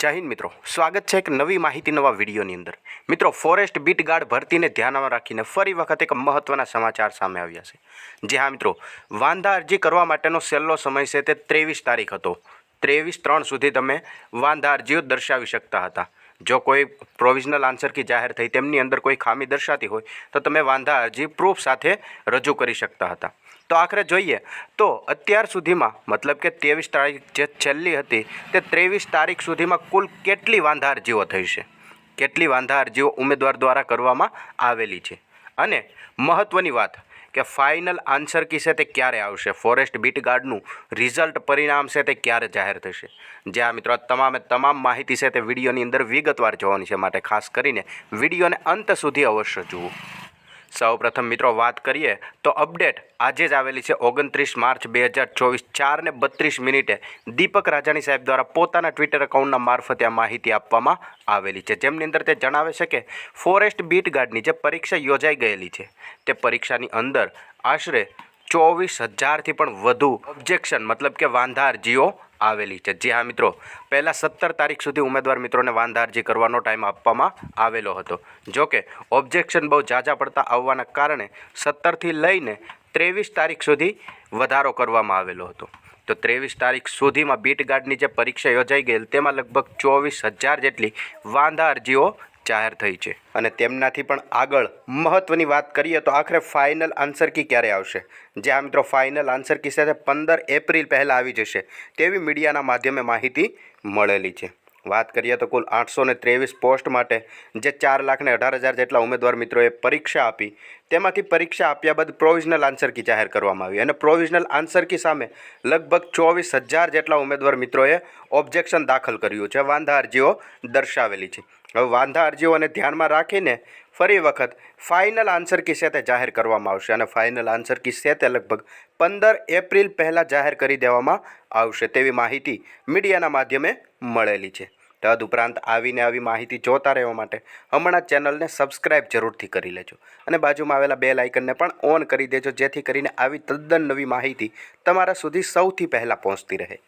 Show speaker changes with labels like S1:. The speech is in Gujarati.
S1: જય હિન્દ મિત્રો, સ્વાગત છે એક નવી માહિતી નવા વિડીયોની અંદર। મિત્રો, ફોરેસ્ટ બીટ ગાર્ડ ભરતીને ધ્યાનમાં રાખીને ફરી વખત એક મહત્વના સમાચાર સામે આવ્યા છે। જી હા મિત્રો, વાંધા અરજી કરવા માટેનો છેલ્લો સમય છે તે 23 તારીખ હતો। 23/3 સુધી તમે વાંધા અરજીઓ દર્શાવી શકતા હતા। જો કોઈ પ્રોવિઝનલ આન્સર કી જાહેર થઈ તેમની અંદર કોઈ ખામી દર્શાતી હોય તો તમે વાંધા અરજી પ્રૂફ સાથે રજૂ કરી શકતા હતા। તો આખરે જોઈએ તો અત્યાર સુધીમાં મતલબ કે 23 તારીખ જે છેલ્લી હતી તે 23 તારીખ સુધીમાં કુલ કેટલી વાંધા અરજીઓ થઈ છે, કેટલી વાંધા અરજીઓ ઉમેદવાર દ્વારા કરવામાં આવેલી છે અને મહત્ત્વની વાત કે ફાઇનલ આન્સર કી છે તે ક્યારે આવશે, ફોરેસ્ટ બીટ ગાર્ડનું રિઝલ્ટ પરિણામ છે તે ક્યારે જાહેર થશે। જ્યાં મિત્રો તમામ માહિતી છે તે વિડીયોની અંદર વિગતવાર જોવાની છે, માટે ખાસ કરીને વિડીયોને અંત સુધી અવશ્ય જુઓ। સૌપ્રથમ મિત્રો વાત કરીએ તો અપડેટ આજે જ આવેલી છે 29 માર્ચ 2024 4:32 દીપક રાજાણી સાહેબ દ્વારા પોતાના ટ્વિટર એકાઉન્ટના મારફતે આ માહિતી આપવામાં આવેલી છે, જેમની અંદર તે જણાવે છે કે ફોરેસ્ટ બીટ ગાર્ડની જે પરીક્ષા યોજાઈ ગયેલી છે તે પરીક્ષાની અંદર આશરે 24,000થી પણ વધુ ઓબ્જેક્શન મતલબ કે વાંધા અરજીઓ આવેલી છે। જી હા મિત્રો, પહેલાં 17 તારીખ સુધી ઉમેદવાર મિત્રોને વાંધા અરજી કરવાનો ટાઈમ આપવામાં આવેલો હતો। જોકે ઓબ્જેક્શન બહુ ઝાઝા પડતા આવવાના કારણે 17થી લઈને 23 તારીખ સુધી વધારો કરવામાં આવેલો હતો। તો 23 તારીખ સુધીમાં બીટ ગાર્ડની જે પરીક્ષા યોજાઈ ગયેલ તેમાં લગભગ 24,000 જેટલી વાંધા અરજીઓ જાહેર થઈ છે અને તેમનાથી પણ આગળ મહત્ત્વની વાત કરીએ તો આખરે ફાઇનલ આન્સર કી ક્યારે આવશે। જે આ મિત્રો ફાઇનલ આન્સર કી સાથે 15 એપ્રિલ પહેલાં આવી જશે તેવી મીડિયાના માધ્યમે માહિતી મળેલી છે। વાત કરીએ તો કુલ 823 પોસ્ટ માટે જે 4,18,000 જેટલા ઉમેદવાર મિત્રોએ પરીક્ષા આપી તેમાંથી પરીક્ષા આપ્યા બાદ પ્રોવિઝનલ આન્સર કી જાહેર કરવામાં આવી અને પ્રોવિઝનલ આન્સર કી સામે લગભગ 24,000 જેટલા ઉમેદવાર મિત્રોએ ઓબ્જેક્શન દાખલ કર્યું છે, વાંધા અરજીઓ દર્શાવેલી છે। હવે વાંધા અરજીઓને ધ્યાનમાં રાખીને ફરી વખત ફાઇનલ આન્સર કી છે તે જાહેર કરવામાં આવશે અને ફાઇનલ આન્સર કી છે તે લગભગ 15 એપ્રિલ પહેલાં જાહેર કરી દેવામાં આવશે તેવી માહિતી મીડિયાના માધ્યમે મળેલી છે। તદુપરાંત આવી માહિતી જોતા રહેવા માટે હમણાં ચેનલને સબસ્ક્રાઈબ જરૂરથી કરી લેજો અને બાજુમાં આવેલા બેલ આઇકનને પણ ઓન કરી દેજો, જેથી કરીને આવી તદ્દન નવી માહિતી તમારા સુધી સૌથી પહેલાં પહોંચતી રહે।